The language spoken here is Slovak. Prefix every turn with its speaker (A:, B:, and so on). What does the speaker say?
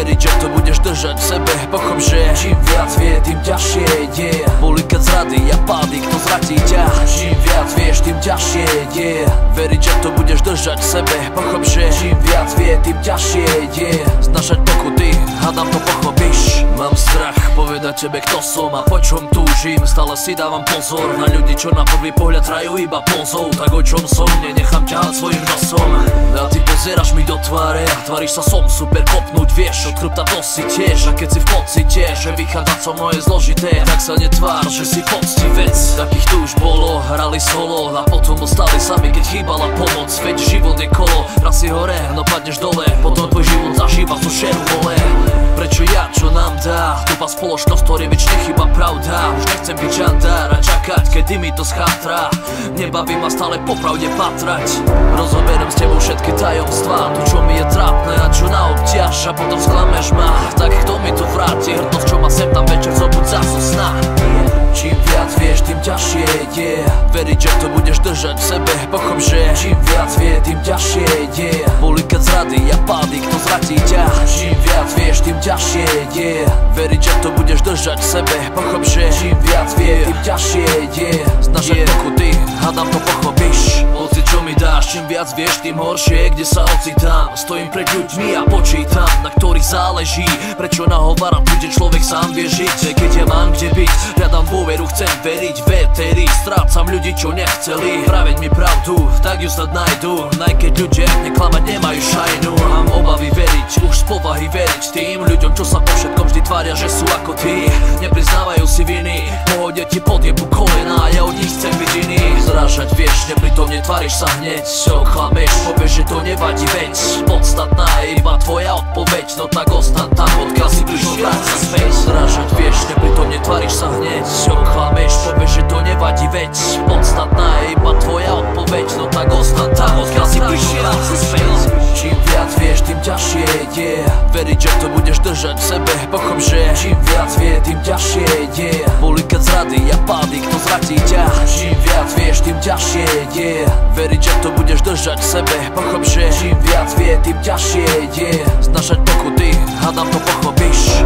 A: Veriť, že to budeš držať v sebe, pochop, že čím viac vie, tým ťažšie ide. Boli keď zrady a pády, kto zratí ťa. Čím viac vieš, tým ťažšie ide. Veriť, že to budeš držať v sebe, pochop, že čím viac vie, tým ťažšie ide. Znašať pokuty, hádam to pochopíš. Mám strach povedať tebe, kto som a po čom túžim. Stále si dávam pozor na ľudí, čo na prvý pohľad hrajú iba pozou. Tak o čom som, nenechám ťahať svojim nosom. A ty pozeráš mi do tváre a tváriš sa som super, kopnúť vieš. Od chrbta to si tiež, a keď si v pocite, že vychádzať so mnou je zložité, tak sa netvár, že si poctivec. Takých tu už bolo, hrali solo a potom ostali sami, keď chýbala pomoc. Veď život je kolo, raz si hore, no padneš dole, potom tvoj život zažíva zo šeru vole. Prečo ja, čo nám dá tupa spoločnosť, ktorej väčšine chýba pravda. Už nechcem byť žandár a čakať, kedy mi to schátra. Nebaví ma stále po pravde patrať. Rozoberiem s tebou všetky tajomstvá, to čo mi je trápne a čo na obťaž. A potom sklameš ma, tak kto mi to vráti? Hrdosť, čo ma sem tam večer zobudza zo sna. Čím viac vieš, tým ťažšie ide. Veriť, že to budeš držať v sebe, pochop, že čím viac vie, tým ťažšie ide. Boli keď zrady a pády, kto zratí ťa. Čím viac vieš, tým ťažšie ide. Veriť, že to budeš držať v sebe, pochop, že čím viac vie, tým ťažšie ide. Znašať pokuty, hádam to pochopíš. Pocit, čo mi dáš, čím viac vieš, tým horšie, kde sa ocitám. Stojím pred ľuďmi a počítam, na ktorých záleží. Prečo nahováram tu, kde človek sám vie žiť. Keď ja mám kde byť, hľadám dôveru, chcem veriť v éteri. Strácam ľudí, čo nechceli praveť mi pravdu, tak ju snad nájdu. Aj keď ľudia neklamať nemajú šajnu. Mám obavy veriť, už z povahy veriť tým ľuďom, čo sa po všetkom vždy tvária, že sú ako ty. Nepriznávajú si viny, pohode ti podjebu kolena a ja od nich chcem byť iný. Zrážať vieš, nepritomne tváriš sa hneď, oklameš, povieš, že to nevadí, veď podstatná je iba tvoja odpoveď. No tak ostan tam, odkiaľ si prišiel, vráť sa späť. Zrážať vieš, nepritomne tváriš sa hneď, oklameš, povieš, že to nevadí, veď podstatná je iba tvoja odpoveď. No tak ostan tam, odkiaľ si prišiel, vráť sa späť. Čím viac vieš, tým ťažšie ide. Veriť, že to budeš držať v sebe, pochop, že čím viac vie, tým ťažšie ide. Boli keď zrady a pády, kto zratí ťa. Čím viac vieš, tým ťažšie ide. Veriť, že to budeš držať v sebe, pochop, že čím viac vie, tým ťažšie ide. Znašať pokuty, hádam to pochopíš.